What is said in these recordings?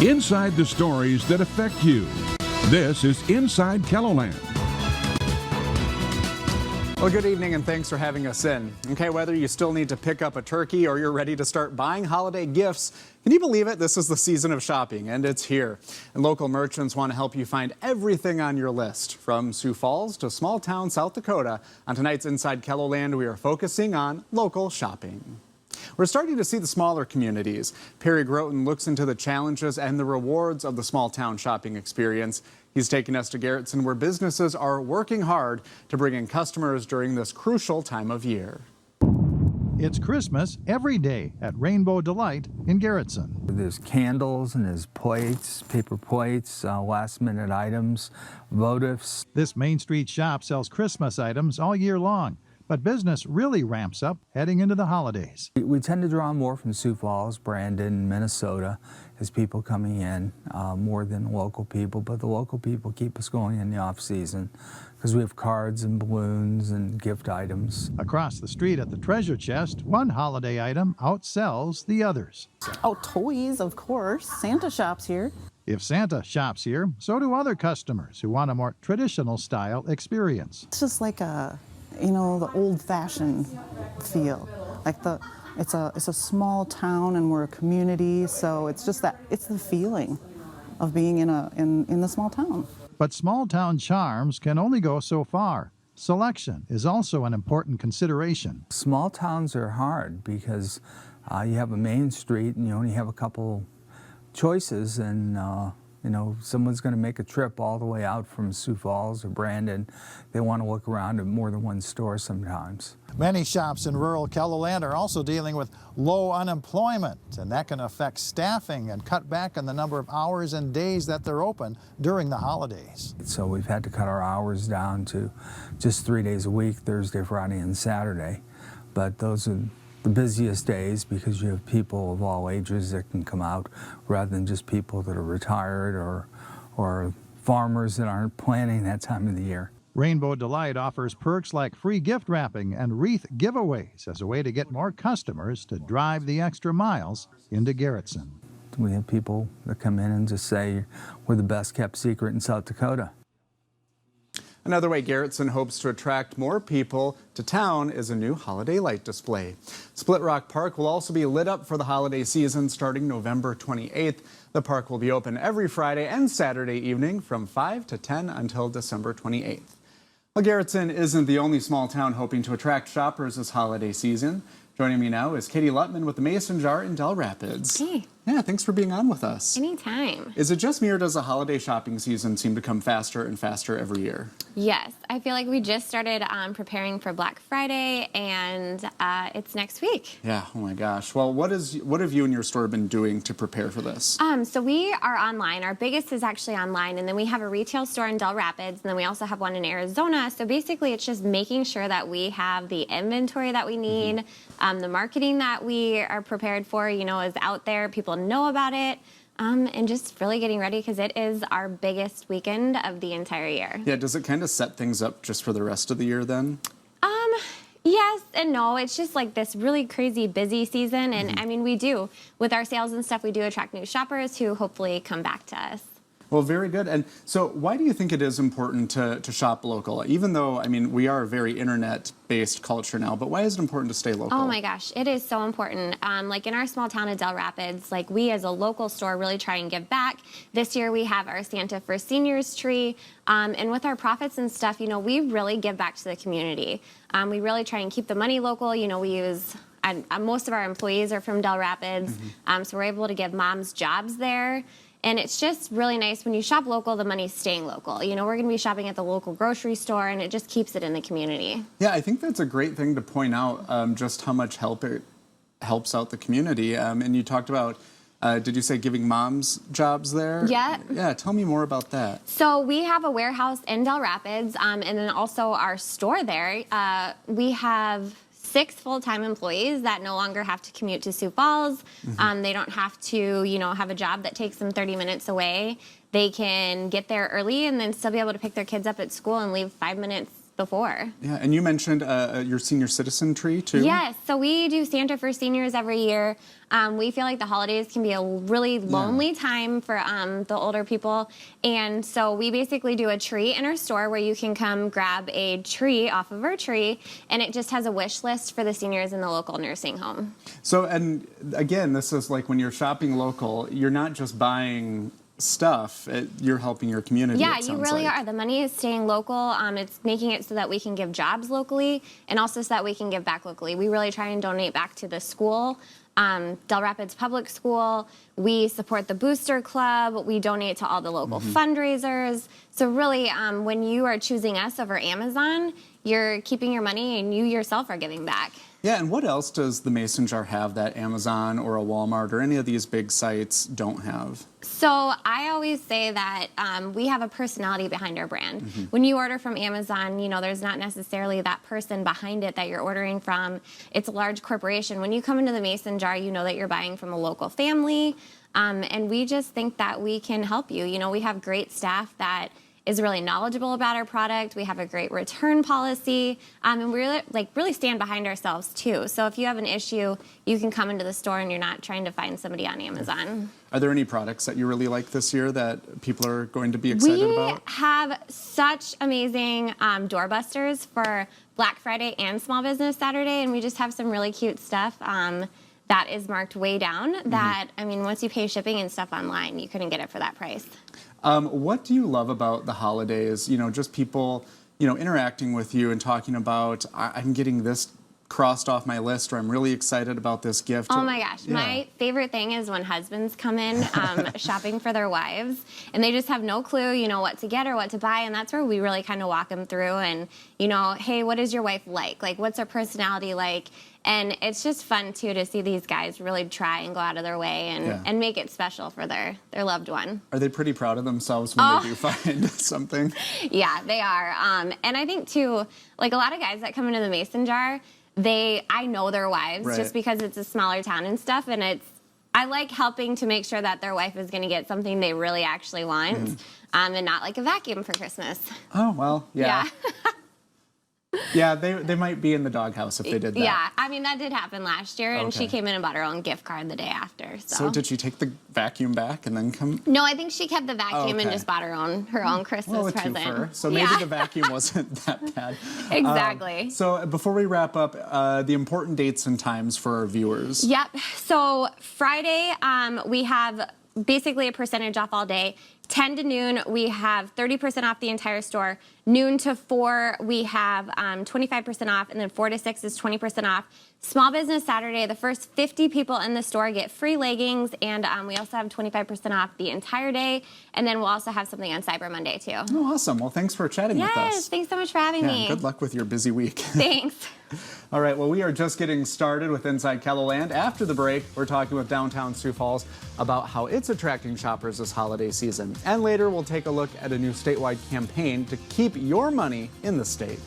Inside the stories that affect you. This is Inside KELOLAND. Well, good evening and thanks for having us in. Okay, whether you still need to pick up a turkey or you're ready to start buying holiday gifts, can you believe it? This is the season of shopping and it's here. And local merchants want to help you find everything on your list. From Sioux Falls to small town South Dakota, on tonight's Inside KELOLAND, we are focusing on local shopping. We're starting to see the smaller communities. Perry Groton looks into the challenges and the rewards of the small town shopping experience. He's taking us to Garretson, where businesses are working hard to bring in customers during this crucial time of year. It's Christmas every day at Rainbow Delight in Garretson. There's candles and there's plates, paper plates, last-minute items, votives. This Main Street shop sells Christmas items all year long, but business really ramps up heading into the holidays. We tend to draw more from Sioux Falls, Brandon, Minnesota, as people coming in, more than local people, but the local people keep us going in the off-season because we have cards and balloons and gift items. Across the street at the treasure chest, one holiday item outsells the others. Oh, toys, of course. Santa shops here. If Santa shops here, so do other customers who want a more traditional style experience. It's just like a, the old-fashioned feel. Like it's a small town and we're a community, so it's just that, it's the feeling of being in the small town. But small town charms can only go so far. Selection is also an important consideration. Small towns are hard because you have a main street and you only have a couple choices, and someone's going to make a trip all the way out from Sioux Falls or Brandon. They want to look around at more than one store sometimes. Many shops in rural KELOLAND are also dealing with low unemployment, and that can affect staffing and cut back on the number of hours and days that they're open during the holidays. So we've had to cut our hours down to just 3 days a week, Thursday, Friday, and Saturday. But those are the busiest days because you have people of all ages that can come out rather than just people that are retired or farmers that aren't planning that time of the year. Rainbow Delight offers perks like free gift wrapping and wreath giveaways as a way to get more customers to drive the extra miles into Garretson. We have people that come in and just say, we're the best kept secret in South Dakota. Another way Garretson hopes to attract more people to town is a new holiday light display. Split Rock Park will also be lit up for the holiday season starting November 28th. The park will be open every Friday and Saturday evening from 5 to 10 until December 28th. Well, Garretson isn't the only small town hoping to attract shoppers this holiday season. Joining me now is Katie Lutman with the Mason Jar in Dell Rapids. Hey. Yeah, thanks for being on with us. Anytime. Is it just me or does the holiday shopping season seem to come faster and faster every year? Yes, I feel like we just started preparing for Black Friday, and it's next week. Yeah, oh my gosh. Well, what have you and your store been doing to prepare for this? So we are online. Our biggest is actually online, and then we have a retail store in Dell Rapids, and then we also have one in Arizona. So basically, it's just making sure that we have the inventory that we need, the marketing that we are prepared for, is out there. People know about it. And just really getting ready because it is our biggest weekend of the entire year. Yeah, does it kind of set things up just for the rest of the year then? Yes and no. It's just like this really crazy busy season. And I mean, we do. With our sales and stuff, we do attract new shoppers who hopefully come back to us. Well, very good. And so why do you think it is important to shop local? Even though, I mean, we are a very internet-based culture now, but why is it important to stay local? Oh my gosh, it is so important. Like in our small town of Dell Rapids, like we as a local store really try and give back. This year we have our Santa for Seniors tree. And with our profits and stuff, we really give back to the community. We really try and keep the money local. We use... most of our employees are from Dell Rapids, so we're able to give moms jobs there. And it's just really nice when you shop local, the money's staying local. We're going to be shopping at the local grocery store, and it just keeps it in the community. Yeah, I think that's a great thing to point out, just how much it helps out the community. And you talked about, did you say giving moms jobs there? Yeah. Yeah, tell me more about that. So we have a warehouse in Dell Rapids, and then also our store there. We have 6 full-time employees that no longer have to commute to Sioux Falls. They don't have to, have a job that takes them 30 minutes away. They can get there early and then still be able to pick their kids up at school and leave 5 minutes before. Yeah, and you mentioned your senior citizen tree too? Yes, so we do Santa for seniors every year. We feel like the holidays can be a really lonely time for the older people. And so we basically do a tree in our store where you can come grab a tree off of our tree, and it just has a wish list for the seniors in the local nursing home. So, and again, this is like when you're shopping local, you're not just buying stuff, you're helping your community. Yeah, you really are. The money is staying local. It's making it so that we can give jobs locally and also so that we can give back locally. We really try and donate back to the school. Dell Rapids Public School. We support the Booster Club. We donate to all the local fundraisers. So really, when you are choosing us over Amazon, you're keeping your money and you yourself are giving back. Yeah, and what else does the Mason jar have that Amazon or a Walmart or any of these big sites don't have? So I always say that we have a personality behind our brand. When you order from Amazon, you know, there's not necessarily that person behind it that you're ordering from. It's a large corporation. When you come into the Mason jar, you know that you're buying from a local family. And we just think that we can help you. You know, we have great staff that is really knowledgeable about our product. We have a great return policy, and we really stand behind ourselves too. So if you have an issue, you can come into the store and you're not trying to find somebody on Amazon. Are there any products that you really like this year that people are going to be excited about? We have such amazing doorbusters for Black Friday and Small Business Saturday, and we just have some really cute stuff that is marked way down that, I mean, once you pay shipping and stuff online, you couldn't get it for that price. What do you love about the holidays? You know, just people, you know, interacting with you and talking about, I'm getting this crossed off my list, or I'm really excited about this gift. Oh my gosh, my favorite thing is when husbands come in shopping for their wives and they just have no clue, you know, what to get or what to buy, and that's where we really kind of walk them through and, you know, hey, what is your wife like? Like, what's her personality like? And it's just fun, too, to see these guys really try and go out of their way and make it special for their loved one. Are they pretty proud of themselves when they do find something? Yeah, they are. And I think, too, like a lot of guys that come into the Mason jar, I know their wives just because it's a smaller town and stuff. And I like helping to make sure that their wife is going to get something they really actually want and not like a vacuum for Christmas. Oh, well, yeah. Yeah, they might be in the doghouse if they did that. Yeah, I mean, that did happen last year, and she came in and bought her own gift card the day after. So did she take the vacuum back and then come? No, I think she kept the vacuum and just bought her own Christmas present. Twofer. So maybe the vacuum wasn't that bad. Exactly. So before we wrap up, the important dates and times for our viewers. Yep. So Friday, we have basically a percentage off all day. 10 to noon, we have 30% off the entire store. Noon to 4, we have 25% off, and then 4 to 6 is 20% off. Small Business Saturday, the first 50 people in the store get free leggings, and we also have 25% off the entire day, and then we'll also have something on Cyber Monday, too. Oh, awesome. Well, thanks for chatting with us. Yes, thanks so much for having me. Good luck with your busy week. Thanks. All right, well, we are just getting started with Inside KELOLAND. After the break, we're talking with downtown Sioux Falls about how it's attracting shoppers this holiday season. And later, we'll take a look at a new statewide campaign to keep your money in the state.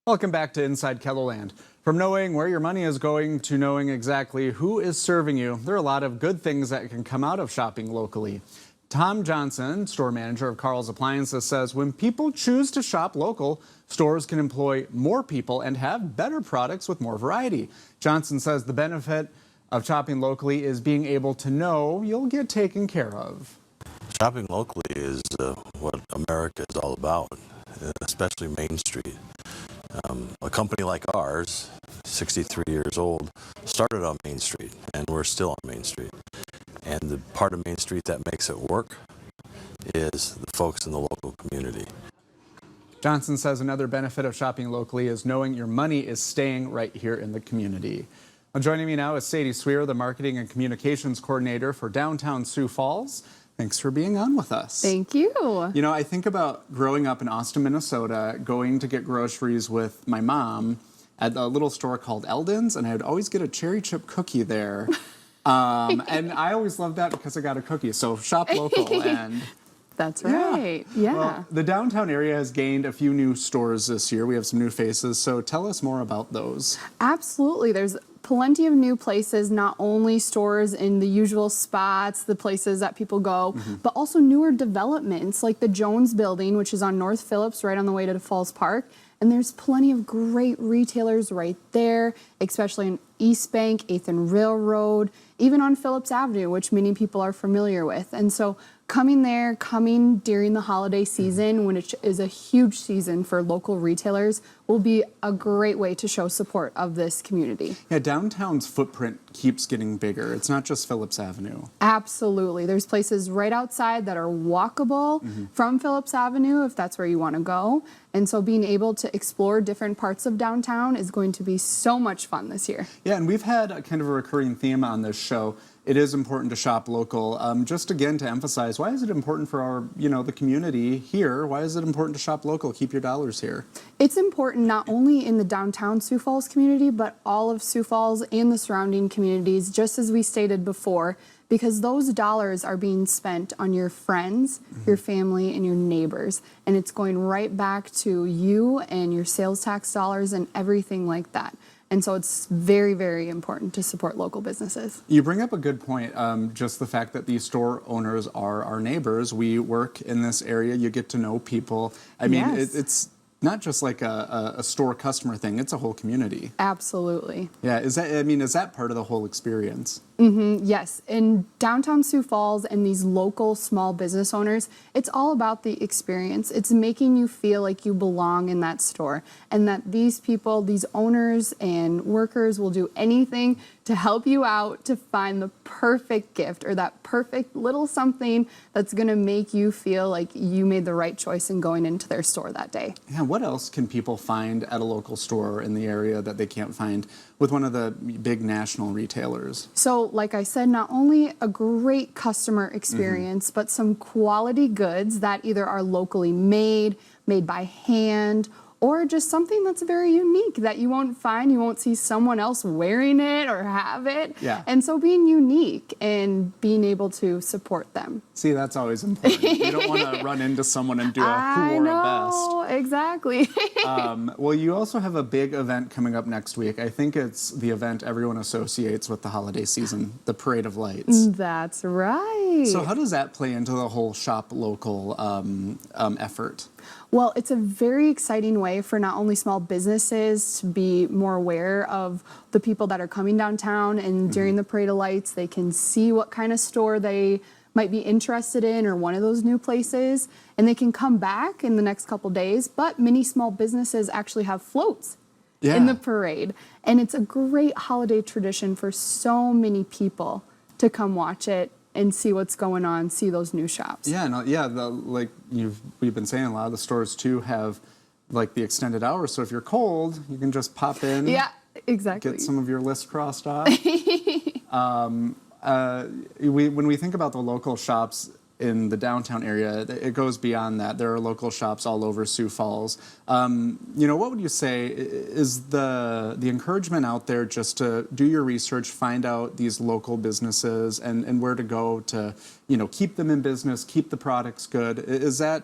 Welcome back to Inside KELOLAND. From knowing where your money is going to knowing exactly who is serving you, there are a lot of good things that can come out of shopping locally. Tom Johnson, store manager of Carl's Appliances, says when people choose to shop local, stores can employ more people and have better products with more variety. Johnson says the benefit of shopping locally is being able to know you'll get taken care of. Shopping locally is what America is all about, especially Main Street. A company like ours, 63 years old, started on Main Street, and we're still on Main Street. And the part of Main Street that makes it work is the folks in the local community. Johnson says another benefit of shopping locally is knowing your money is staying right here in the community. Well, joining me now is Sadie Sweer, the Marketing and Communications Coordinator for downtown Sioux Falls. Thanks for being on with us. Thank you. You know, I think about growing up in Austin, Minnesota, going to get groceries with my mom at a little store called Eldon's, and I would always get a cherry chip cookie there. And I always loved that because I got a cookie. So shop local. And that's right. Yeah. Well, the downtown area has gained a few new stores this year. We have some new faces. So tell us more about those. Absolutely. There's plenty of new places, not only stores in the usual spots, the places that people go, but also newer developments like the Jones Building, which is on North Phillips, right on the way to Falls Park. And there's plenty of great retailers right there, especially in East Bank, 8th and Railroad, even on Phillips Avenue, which many people are familiar with. And so coming during the holiday season, when it is a huge season for local retailers, will be a great way to show support of this community. Yeah, downtown's footprint keeps getting bigger. It's not just Phillips Avenue. Absolutely. There's places right outside that are walkable from Phillips Avenue if that's where you want to go. And so being able to explore different parts of downtown is going to be so much fun this year. Yeah, and we've had a kind of a recurring theme on this show. It is important to shop local. Just again to emphasize, why is it important for our, the community here? Why is it important to shop local? Keep your dollars here. It's important not only in the downtown Sioux Falls community, but all of Sioux Falls and the surrounding communities, just as we stated before, because those dollars are being spent on your friends, your family, and your neighbors. And it's going right back to you and your sales tax dollars and everything like that. And so it's very, very important to support local businesses. You bring up a good point, just the fact that these store owners are our neighbors. We work in this area. You get to know people. I mean, Yes. it's not just like a store customer thing. It's a whole community. Absolutely. Yeah, is that part of the whole experience? Yes, in downtown Sioux Falls and these local small business owners, it's all about the experience. It's making you feel like you belong in that store and that these people, these owners and workers will do anything to help you out to find the perfect gift or that perfect little something that's going to make you feel like you made the right choice in going into their store that day. Yeah, what else can people find at a local store in the area that they can't find with one of the big national retailers? So, like I said, not only a great customer experience, but some quality goods that either are locally made by hand, or just something that's very unique that you won't see someone else wearing it or have it. Yeah. And so being unique and being able to support them. See, that's always important. You don't want to run into someone and do a who or a best. Exactly. Well, you also have a big event coming up next week. I think it's the event everyone associates with the holiday season, the Parade of Lights. That's right. So how does that play into the whole shop local effort? Well, it's a very exciting way for not only small businesses to be more aware of the people that are coming downtown, and during the Parade of Lights, they can see what kind of store they might be interested in or one of those new places, and they can come back in the next couple days. But many small businesses actually have floats in the parade, and it's a great holiday tradition for so many people to come watch it and see what's going on, see those new shops. Yeah, like we've been saying, a lot of the stores too have like the extended hours. So if you're cold, you can just pop in. Yeah, exactly. Get some of your list crossed off. When we think about the local shops in the downtown area, it goes beyond that. There are local shops all over Sioux Falls. What would you say is the encouragement out there just to do your research, find out these local businesses and where to go to, keep them in business, keep the products good. Is that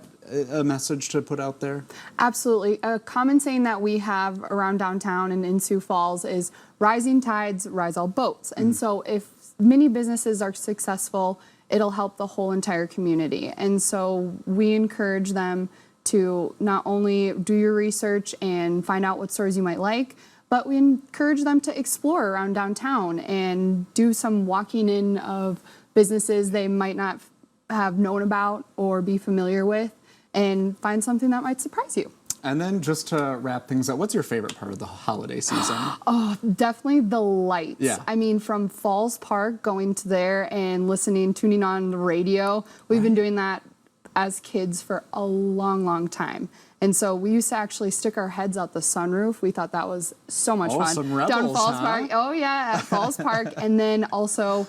a message to put out there? Absolutely. A common saying that we have around downtown and in Sioux Falls is rising tides rise all boats. And so if many businesses are successful, it'll help the whole entire community. And so we encourage them to not only do your research and find out what stores you might like, but we encourage them to explore around downtown and do some walking in of businesses they might not have known about or be familiar with, and find something that might surprise you. And then just to wrap things up, what's your favorite part of the holiday season? Oh, definitely the lights. Yeah. I mean, from Falls Park, going to there and tuning on the radio. We've been doing that as kids for a long, long time. And so we used to actually stick our heads out the sunroof. We thought that was so much fun. Some rebels, down Falls huh? Park. Oh, yeah, at Falls Park. And then also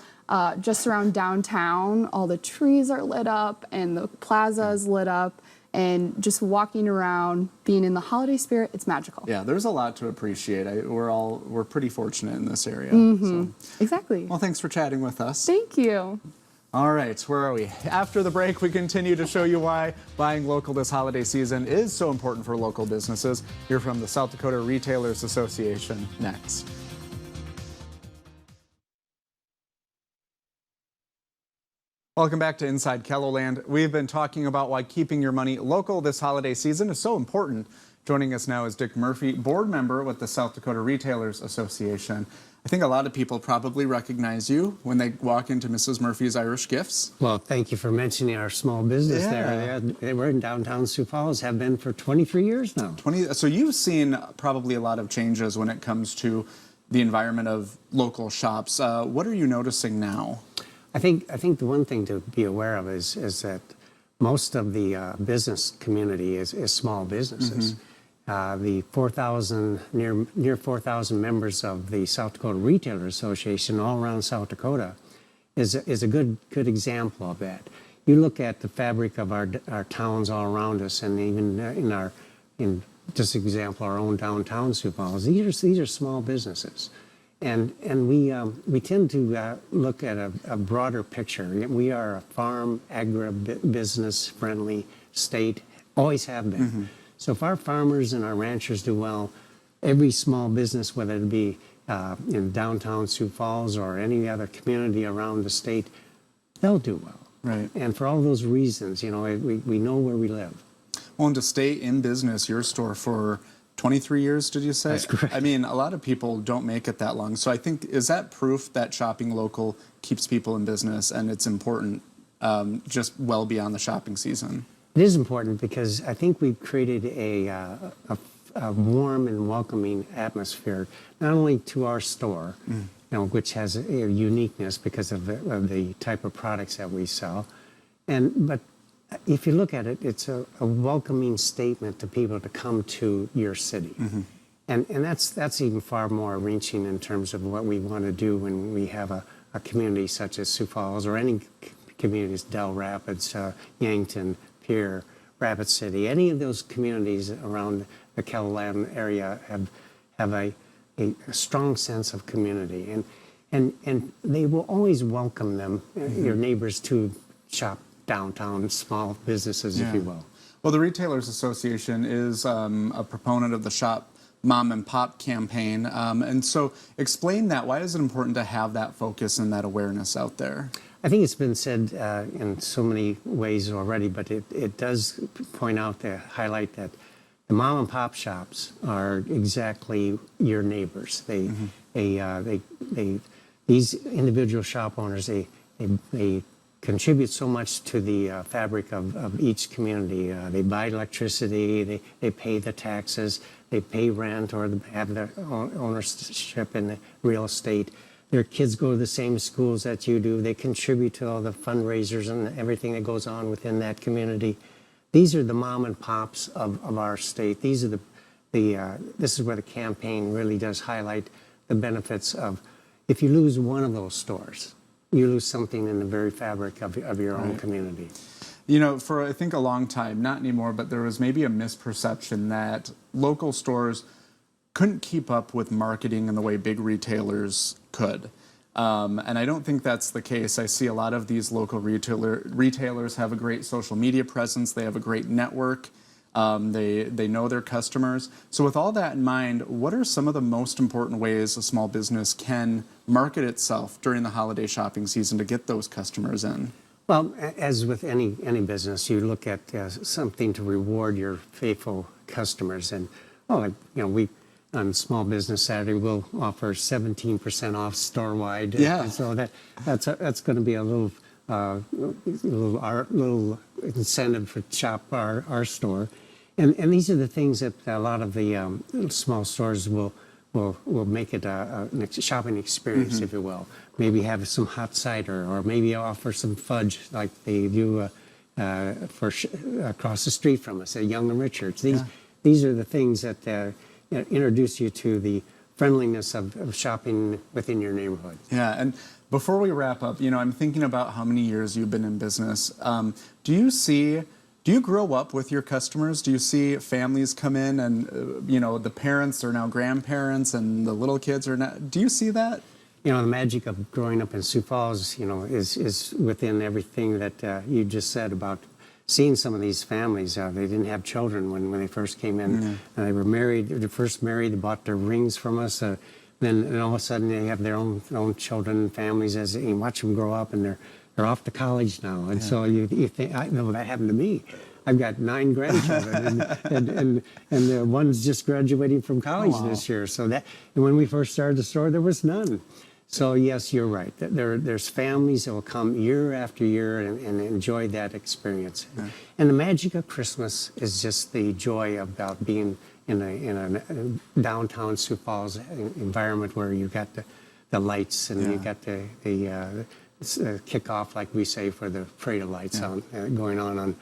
just around downtown, all the trees are lit up and the plaza is lit up. And just walking around, being in the holiday spirit, it's magical. Yeah, there's a lot to appreciate. We're pretty fortunate in this area. So. Exactly. Well, thanks for chatting with us. Thank you. All right, where are we? After the break, we continue to show you why buying local this holiday season is so important for local businesses. Hear from the South Dakota Retailers Association next. Welcome back to Inside KELOLAND. We've been talking about why keeping your money local this holiday season is so important. Joining us now is Dick Murphy, board member with the South Dakota Retailers Association. I think a lot of people probably recognize you when they walk into Mrs. Murphy's Irish Gifts. Well, thank you for mentioning our small business there. Yeah, we're in downtown Sioux Falls, have been for 23 years now. So you've seen probably a lot of changes when it comes to the environment of local shops. What are you noticing now? I think the one thing to be aware of is that most of the business community is small businesses. The 4,000 near 4,000 members of the South Dakota Retailers Association all around South Dakota is a good example of that. You look at the fabric of our towns all around us, and even in just example our own downtown Sioux Falls. These are small businesses. And we tend to look at a broader picture. We are a farm, agribusiness friendly state, always have been. So if our farmers and our ranchers do well, every small business, whether it be in downtown Sioux Falls or any other community around the state, they'll do well. Right. And for all those reasons, you know, we know where we live. Well, and to stay in business, your store for 23 years, did you say? That's correct. I mean, a lot of people don't make it that long. So I think, is that proof that shopping local keeps people in business and it's important just well beyond the shopping season? It is important because I think we've created a warm and welcoming atmosphere, not only to our store, you know, which has a uniqueness because of the type of products that we sell, but if you look at it, it's a welcoming statement to people to come to your city. And that's even far more reaching in terms of what we want to do when we have a community such as Sioux Falls or any communities, Dell Rapids, Yankton, Pierre, Rapid City. Any of those communities around the KELOLAND area have a strong sense of community. And they will always welcome them, your neighbors, to shop downtown, small businesses, if you will. Well, the Retailers Association is a proponent of the Shop Mom and Pop campaign. And so explain that. Why is it important to have that focus and that awareness out there? I think it's been said in so many ways already, but it does point out to highlight that the mom and pop shops are exactly your neighbors. These individual shop owners, they contribute so much to the fabric of each community. They buy electricity, they pay the taxes, they pay rent or have their ownership in the real estate. Their kids go to the same schools that you do. They contribute to all the fundraisers and everything that goes on within that community. These are the mom and pops of our state. These are this is where the campaign really does highlight the benefits of, if you lose one of those stores, you lose something in the very fabric of your own community. You know, for I think a long time, not anymore, but there was maybe a misperception that local stores couldn't keep up with marketing in the way big retailers could. And I don't think that's the case. I see a lot of these local retailers have a great social media presence. They have a great network. They know their customers. So with all that in mind, what are some of the most important ways a small business can market itself during the holiday shopping season to get those customers in? Well, as with any business, you look at something to reward your faithful customers. And, you know, we on Small Business Saturday we'll offer 17% off store-wide. Yeah. So that's going to be a little incentive for shop our store. And these are the things that a lot of the small stores will make it a shopping experience, if you will. Maybe have some hot cider, or maybe offer some fudge like they do across the street from us at Young and Richards. These are the things that introduce you to the friendliness of shopping within your neighborhood. Yeah, and before we wrap up, you know, I'm thinking about how many years you've been in business. Do you grow up with your customers? Do you see families come in and, you know, the parents are now grandparents and the little kids are not? Do you see that? You know, the magic of growing up in Sioux Falls, you know, is within everything that you just said about seeing some of these families. They didn't have children when they first came in. And they were married, they first married, they bought their rings from us. Then all of a sudden they have their own children and families as you watch them grow up, and they're off to college now. And so you think, I know that happened to me. I've got 9 grandchildren, and the one's just graduating from college this year. So that, and when we first started the store, there was none. So yes, you're right. There's families that will come year after year and enjoy that experience. Yeah. And the magic of Christmas is just the joy about being in a downtown Sioux Falls environment where you got the lights and you got the kickoff, like we say, for the Parade of Lights going on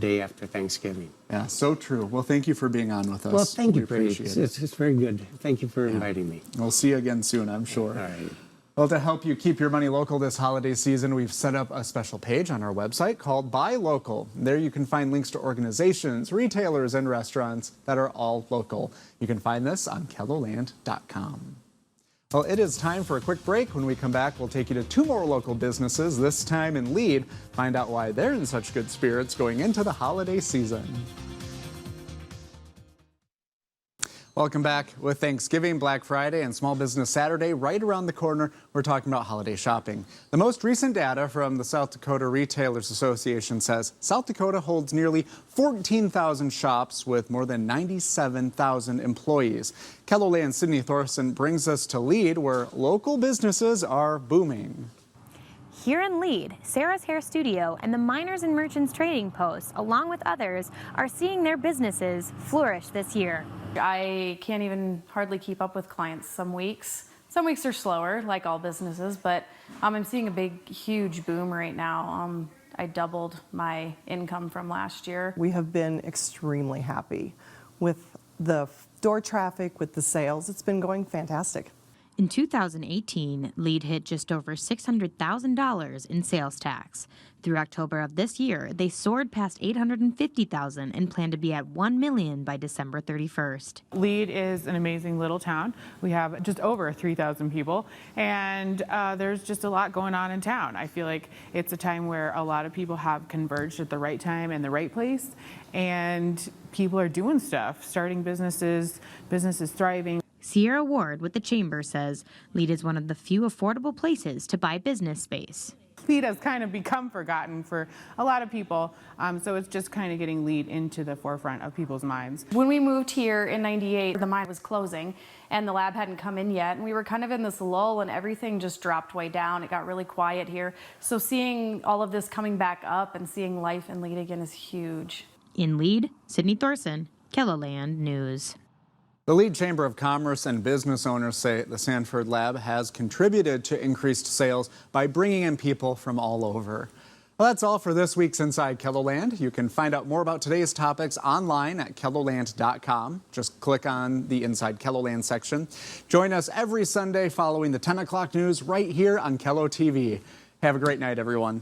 day after Thanksgiving. Yeah, so true. Well, thank you for being on with us. Well, thank you, Brady. It's very good. Thank you for inviting me. We'll see you again soon, I'm sure. All right. Well, to help you keep your money local this holiday season, we've set up a special page on our website called Buy Local. There you can find links to organizations, retailers, and restaurants that are all local. You can find this on KELOLAND.com. Well, it is time for a quick break. When we come back, we'll take you to 2 more local businesses, this time in Lead. Find out why they're in such good spirits going into the holiday season. Welcome back. With Thanksgiving, Black Friday, and Small Business Saturday right around the corner, we're talking about holiday shopping. The most recent data from the South Dakota Retailers Association says South Dakota holds nearly 14,000 shops with more than 97,000 employees. KELOLAND's Sydney Thorson brings us to Lead, where local businesses are booming. Here in Lead, Sarah's Hair Studio and the Miners and Merchants Trading Post, along with others, are seeing their businesses flourish this year. I can't even hardly keep up with clients some weeks. Some weeks are slower, like all businesses, but I'm seeing a big, huge boom right now. I doubled my income from last year. We have been extremely happy with the door traffic, with the sales. It's been going fantastic. In 2018, Lead hit just over $600,000 in sales tax. Through October of this year, they soared past $850,000 and plan to be at $1 million by December 31st. Lead is an amazing little town. We have just over 3,000 people, and there's just a lot going on in town. I feel like it's a time where a lot of people have converged at the right time and the right place, and people are doing stuff, starting businesses, businesses thriving. Sierra Ward with the Chamber says Lead is one of the few affordable places to buy business space. Lead has kind of become forgotten for a lot of people, so it's just kind of getting Lead into the forefront of people's minds. When we moved here in '98, the mine was closing and the lab hadn't come in yet, and we were kind of in this lull and everything just dropped way down. It got really quiet here. So seeing all of this coming back up and seeing life in Lead again is huge. In Lead, Sydney Thorson, KELOLAND News. The Lead Chamber of Commerce and business owners say the Sanford Lab has contributed to increased sales by bringing in people from all over. Well, that's all for this week's Inside KELOLAND. You can find out more about today's topics online at KELOLAND.com. Just click on the Inside KELOLAND section. Join us every Sunday following the 10 o'clock news right here on KELO TV. Have a great night, everyone.